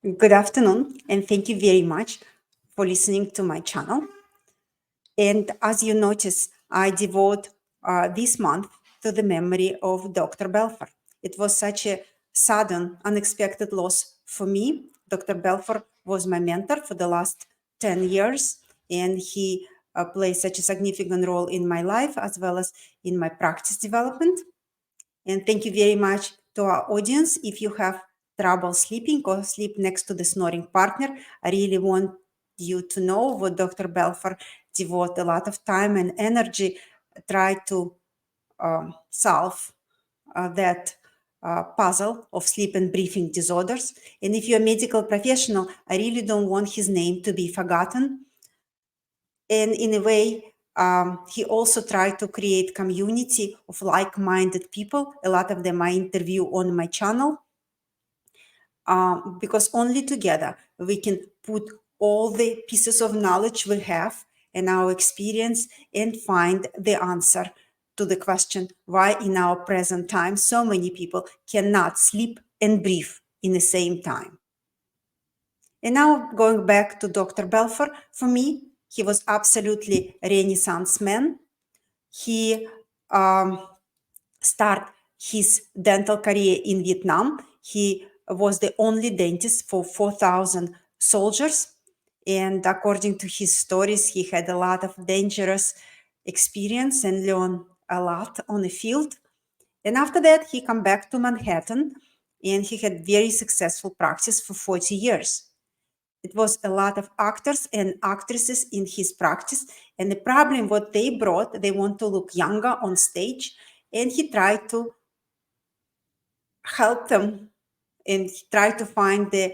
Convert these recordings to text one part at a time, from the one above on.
Good afternoon, and thank you very much for listening to my channel. And as you notice, I devote this month to the memory of Dr. Belfor. It was such a sudden, unexpected loss for me. Dr. Belfor was my mentor for the last 10 years, and he plays such a significant role in my life as well as in my practice development. And thank you very much to our audience. If you have trouble sleeping or sleep next to the snoring partner, I really want you to know what Dr. Belfor devote a lot of time and energy try to solve that puzzle of sleep and breathing disorders. And if you're a medical professional, I really don't want his name to be forgotten. And in a way, he also tried to create community of like-minded people. A lot of them I interview on my channel, because only together we can put all the pieces of knowledge we have and our experience and find the answer to the question why in our present time so many people cannot sleep and breathe in the same time. And now going back to Dr. Belfor, for me, he was absolutely a Renaissance man. He started his dental career in Vietnam. He was the only dentist for 4,000 soldiers. And according to his stories, he had a lot of dangerous experience and learned a lot on the field. And after that, he came back to Manhattan and he had very successful practice for 40 years. It was a lot of actors and actresses in his practice. And the problem what they brought, they want to look younger on stage. And he tried to help them and he tried to find the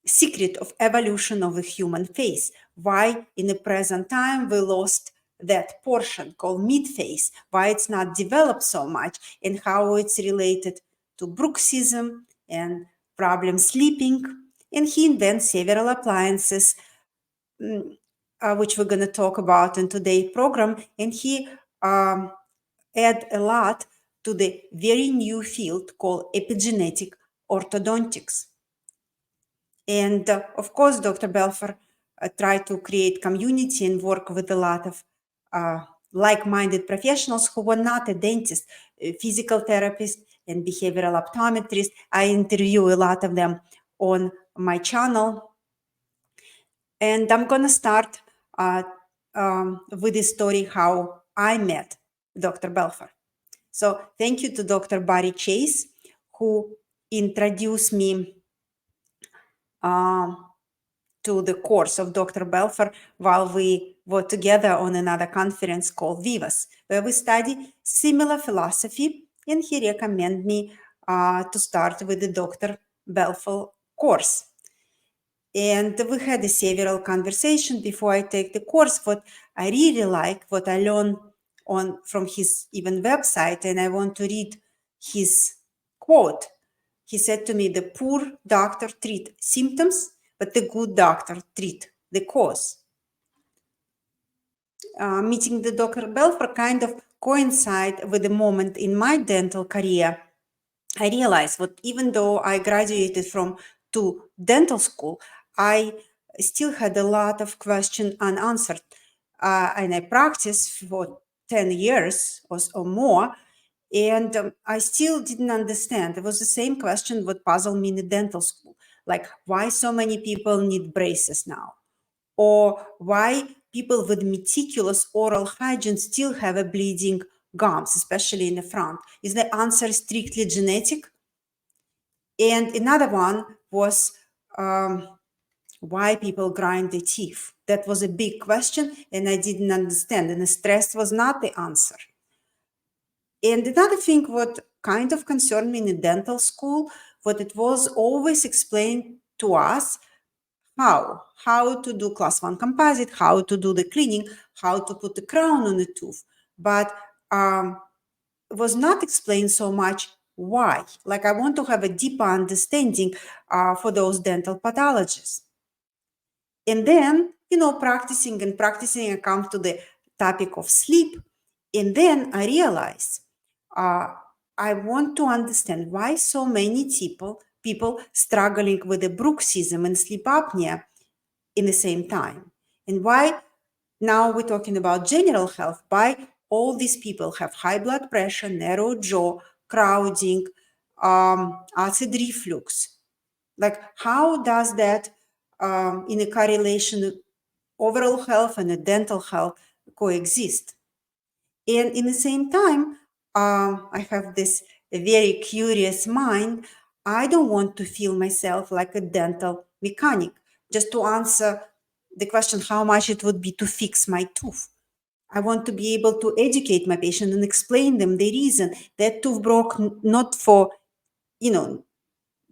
secret of evolution of the human face. Why in the present time we lost that portion called mid face, why it's not developed so much, and how it's related to bruxism and problem sleeping. And he invents several appliances, which we're going to talk about in today's program. And he add a lot to the very new field called epigenetic orthodontics. And of course, Dr. Belfor tried to create community and work with a lot of like-minded professionals who were not a dentist, physical therapists and behavioral optometrists. I interview a lot of them on my channel. And I'm going to start with the story how I met Dr. Belfor. So thank you to Dr. Barry Chase, who introduced me to the course of Dr. Belfor while we were together on another conference called Vivas, where we study similar philosophy, and he recommended me to start with the Dr. Belfor course. And we had several conversations before I take the course. What I really like, what I learned from his even website, and I want to read his quote. He said to me, "The poor doctor treat symptoms, but the good doctor treat the cause." Meeting the Dr. Belfor kind of coincide with the moment in my dental career. I realized that even though I graduated from dental school, I still had a lot of questions unanswered. And I practiced for 10 years or more, and I still didn't understand. It was the same question what puzzled me in the dental school, like why so many people need braces now, or why people with meticulous oral hygiene still have a bleeding gums, especially in the front. Is the answer strictly genetic? And another one was why people grind their teeth. That was a big question, and I didn't understand, and the stress was not the answer. And another thing what kind of concerned me in dental school, what it was always explained to us how to do class 1 composite, how to do the cleaning, how to put the crown on the tooth, but it was not explained so much why. Like I want to have a deeper understanding for those dental pathologies. And then, practicing, I come to the topic of sleep. And then I realize I want to understand why so many people struggling with the bruxism and sleep apnea in the same time. And why now we're talking about general health? Why all these people have high blood pressure, narrow jaw, crowding, acid reflux? Like, how does that in a correlation overall health and a dental health coexist? And in the same time, I have this very curious mind. I don't want to feel myself like a dental mechanic. Just to answer the question how much it would be to fix my tooth, I want to be able to educate my patient and explain them the reason that tooth broke, not for, you know,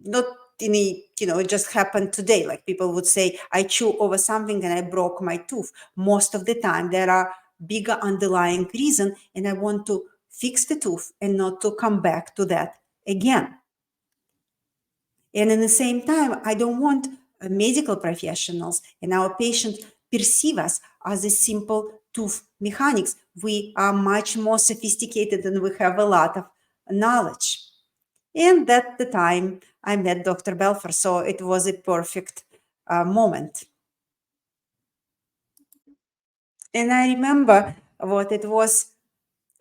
not in a, it just happened today. Like people would say, I chew over something and I broke my tooth. Most of the time, there are bigger underlying reason, and I want to fix the tooth and not to come back to that again. And in the same time, I don't want medical professionals and our patients perceive us as a simple tooth mechanics. We are much more sophisticated and we have a lot of knowledge. And at the time, I met Dr. Belfor, so it was a perfect moment. And I remember what it was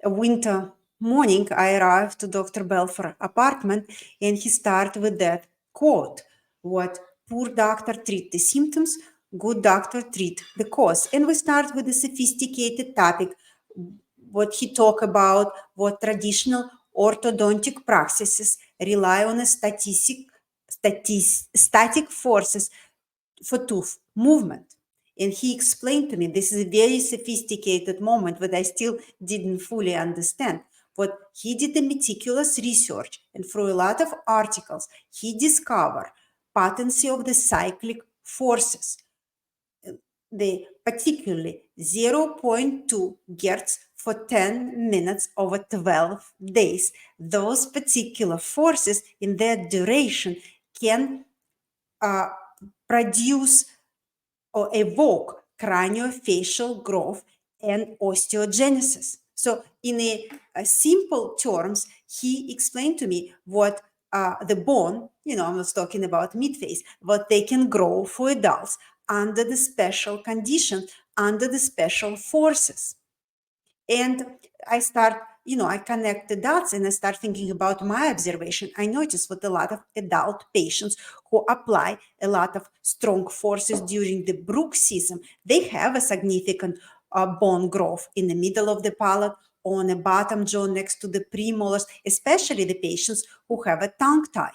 a winter morning. I arrived to Dr. Belfor apartment, and he started with that quote: "What poor doctor treat the symptoms, good doctor treat the cause." And we start with a sophisticated topic. What he talked about, what traditional orthodontic practices rely on a static forces for tooth movement. And he explained to me, this is a very sophisticated moment, but I still didn't fully understand. But he did a meticulous research, and through a lot of articles, he discovered potency of the cyclic forces, the particularly 0.2 Hertz for 10 minutes over 12 days. Those particular forces in their duration can produce or evoke craniofacial growth and osteogenesis. So in a simple terms, he explained to me what the bone, I was talking about midface, what they can grow for adults under the special conditions, under the special forces. And I start, I connect the dots and I start thinking about my observation. I notice with a lot of adult patients who apply a lot of strong forces during the bruxism, they have a significant bone growth in the middle of the palate, on the bottom jaw next to the premolars, especially the patients who have a tongue tie.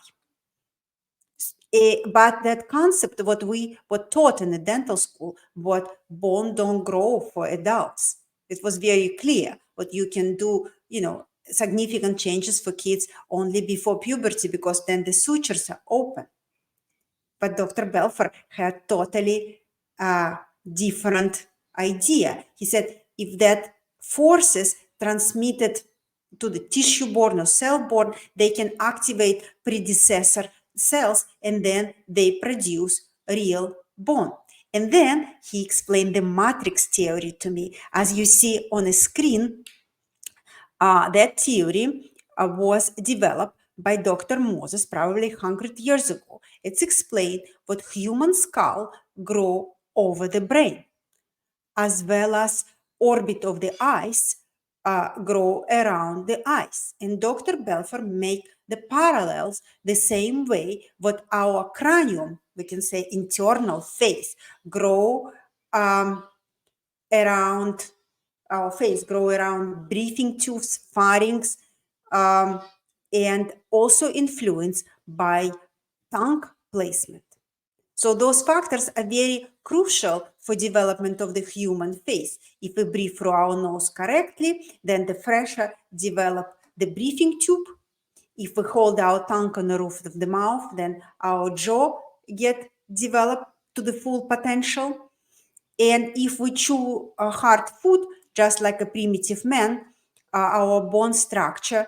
But that concept, what we were taught in the dental school, what bone don't grow for adults, it was very clear what you can do, significant changes for kids only before puberty, because then the sutures are open. But Dr. Belfor had totally different idea. He said if that forces transmitted to the tissue-borne or cell-borne, they can activate predecessor cells and then they produce real bone. And then he explained the matrix theory to me. As you see on a screen, that theory was developed by Dr. Moses probably 100 years ago. It's explained what human skull grow over the brain, as well as orbit of the eyes grow around the eyes. And Dr. Belfor make the parallels the same way what our cranium, we can say internal face, grow around our face, grow around breathing tubes, pharynx, and also influenced by tongue placement. So those factors are very crucial for development of the human face. If we breathe through our nose correctly, then the pressure develop the breathing tube. If we hold our tongue on the roof of the mouth, then our jaw get developed to the full potential. And if we chew hard food, just like a primitive man, our bone structure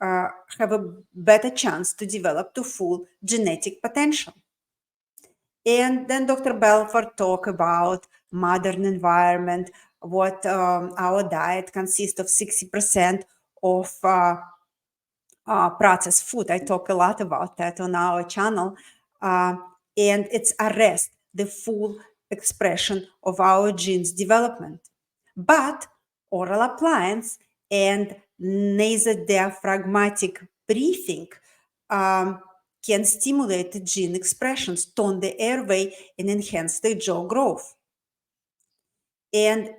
have a better chance to develop to full genetic potential. And then Dr. Belfor talk about modern environment, what our diet consists of 60% of processed food. I talk a lot about that on our channel. Uh, and it's arrest the full expression of our genes development. But oral appliance and nasodiaphragmatic breathing can stimulate the gene expressions, tone the airway, and enhance the jaw growth. And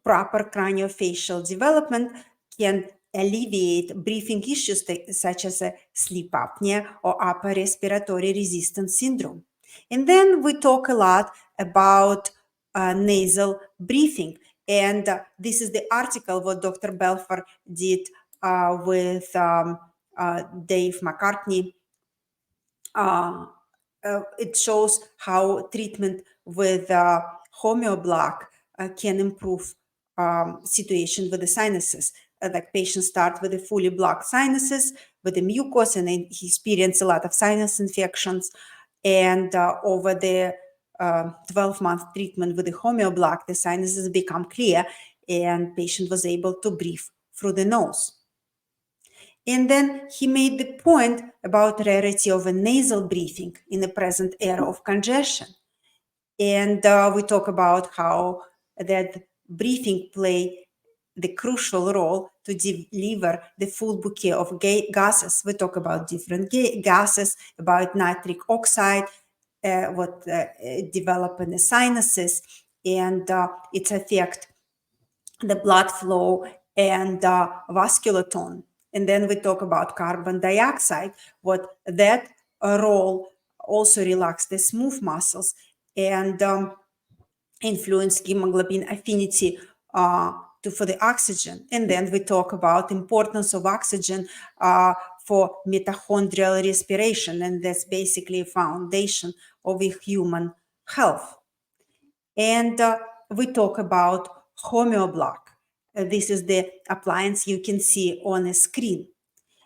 proper craniofacial development can alleviate breathing issues such as sleep apnea or upper respiratory resistance syndrome. And then we talk a lot about nasal breathing. And this is the article what Dr. Belfor did with Dave McCartney. It shows how treatment with Homeoblock can improve situation with the sinuses. Like patients start with the fully blocked sinuses with the mucus, and then he experienced a lot of sinus infections. And over the 12-month treatment with the Homeoblock, the sinuses become clear, and patient was able to breathe through the nose. And then he made the point about rarity of a nasal breathing in the present era of congestion. And we talk about how that breathing play the crucial role to deliver the full bouquet of gases. We talk about different gases, about nitric oxide, what develop in the sinuses, and its affect the blood flow and vascular tone. And then we talk about carbon dioxide, what that role also relax the smooth muscles and influence hemoglobin affinity for the oxygen. And then we talk about importance of oxygen for mitochondrial respiration, and that's basically a foundation of a human health. And we talk about Homeoblock. This is the appliance you can see on a screen.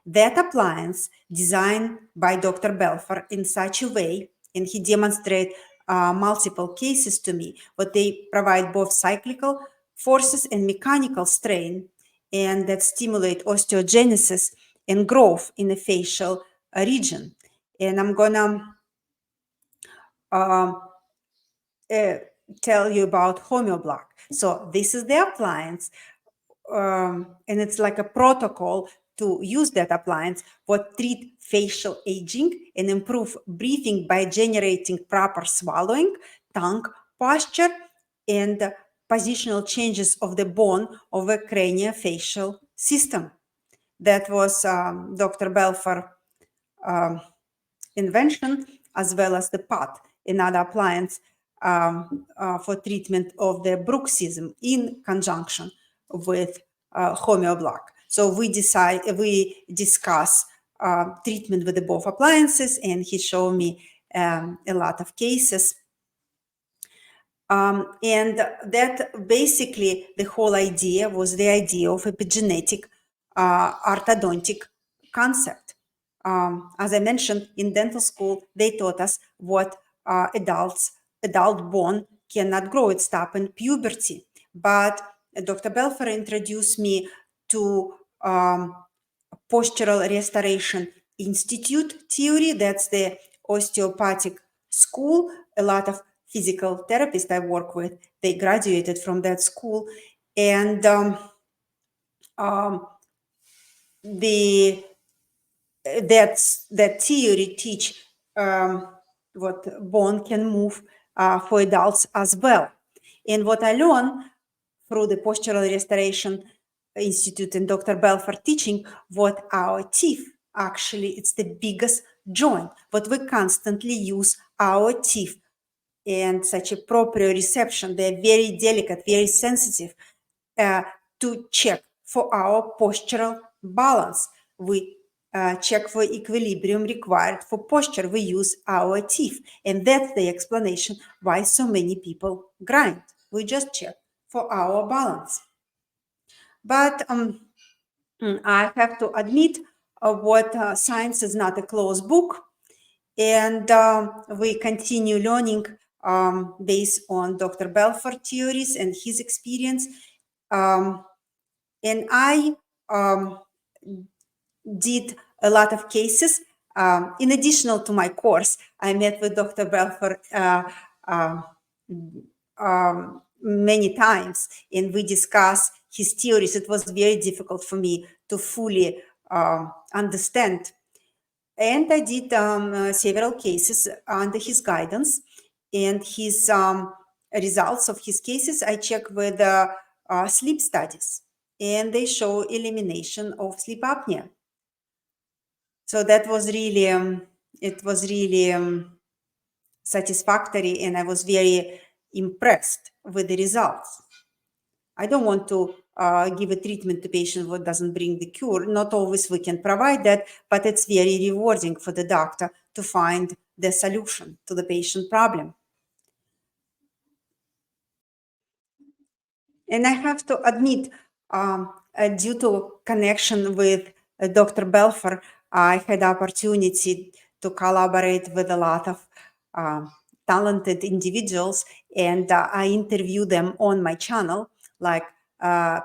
That appliance designed by Dr. Belfor in such a way, and he demonstrated multiple cases to me, but they provide both cyclical forces and mechanical strain, and that stimulate osteogenesis and growth in the facial region. And I'm gonna tell you about Homeoblock. So this is the appliance, and it's like a protocol to use that appliance what treat facial aging and improve breathing by generating proper swallowing, tongue posture, and positional changes of the bone of a craniofacial system. That was Dr. Belfor invention, as well as the pot, another appliance for treatment of the bruxism in conjunction with Homeoblock. So we discuss treatment with the both appliances, and he showed me a lot of cases. And that basically the whole idea was the idea of epigenetic orthodontic concept. As I mentioned, in dental school, they taught us what adult bone cannot grow. It stops in puberty. But Dr. Belfor introduced me to Postural Restoration Institute theory. That's the osteopathic school. A lot of physical therapists I work with, they graduated from that school. And that theory teach what bone can move for adults as well. And what I learned through the Postural Restoration Institute and Dr. Belfor teaching, what our teeth actually, it's the biggest joint, but we constantly use our teeth and such a proprioception. They're very delicate, very sensitive to check for our postural balance. We check for equilibrium required for posture. We use our teeth. And that's the explanation why so many people grind. We just check for our balance. But I have to admit what science is not a closed book. And we continue learning based on Dr. Belfor theories and his experience. And I did a lot of cases. In addition to my course, I met with Dr. Belfor many times, and we discussed his theories. It was very difficult for me to fully understand. And I did several cases under his guidance, and his results of his cases I checked with sleep studies, and they show elimination of sleep apnea. So that was really, it was really satisfactory, and I was very impressed with the results. I don't want to give a treatment to patient what doesn't bring the cure. Not always we can provide that, but it's very rewarding for the doctor to find the solution to the patient problem. And I have to admit, due to connection with Dr. Belfor, I had opportunity to collaborate with a lot of talented individuals, and I interview them on my channel, like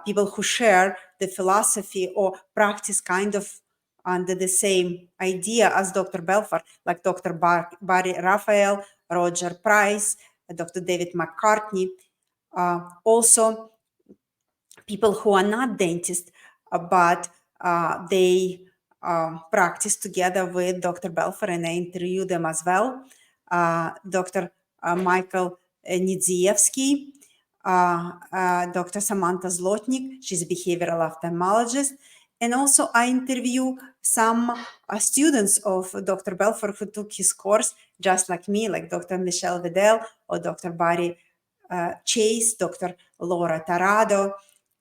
people who share the philosophy or practice kind of under the same idea as Dr. Belfor, like Dr. Barry Raphael, Roger Price, Dr. David McCartney. Also, people who are not dentists, but they practice together with Dr. Belfor, and I interview them as well. Dr. Michael Nidzievsky, Dr. Samantha Zlotnik, she's a behavioral ophthalmologist. And also I interview some students of Dr. Belfor who took his course, just like me, like Dr. Michelle Vidal or Dr. Barry Chase, Dr. Laura Tarado.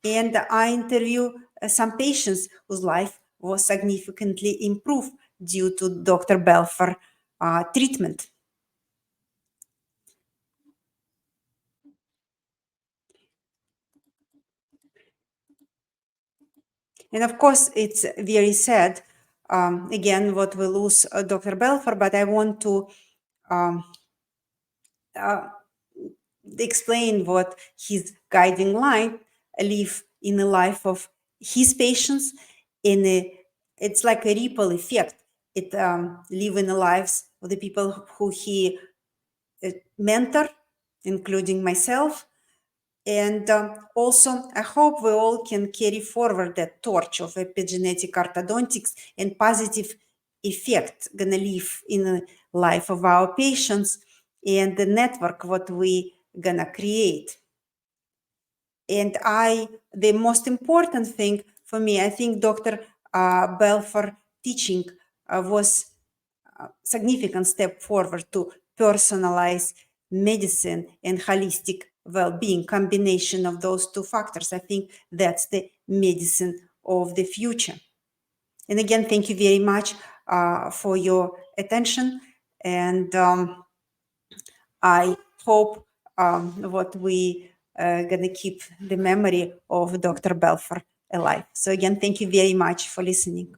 And I interview some patients whose life was significantly improved due to Dr. Belfor treatment. And of course, it's very sad, again, what we lose Dr. Belfor, but I want to um, uh, explain what his guiding line live in the life of his patients. It's like a ripple effect. It live in the lives of the people who he mentor, including myself. And also, I hope we all can carry forward that torch of epigenetic orthodontics and positive effect gonna live in the life of our patients and the network what we gonna create. And the most important thing for me, I think Dr. Belfor teaching was a significant step forward to personalize medicine and holistic well-being. Combination of those two factors, I think that's the medicine of the future. And again, thank you very much for your attention, and I hope what we gonna keep the memory of Dr. Belfor alive. So again, thank you very much for listening.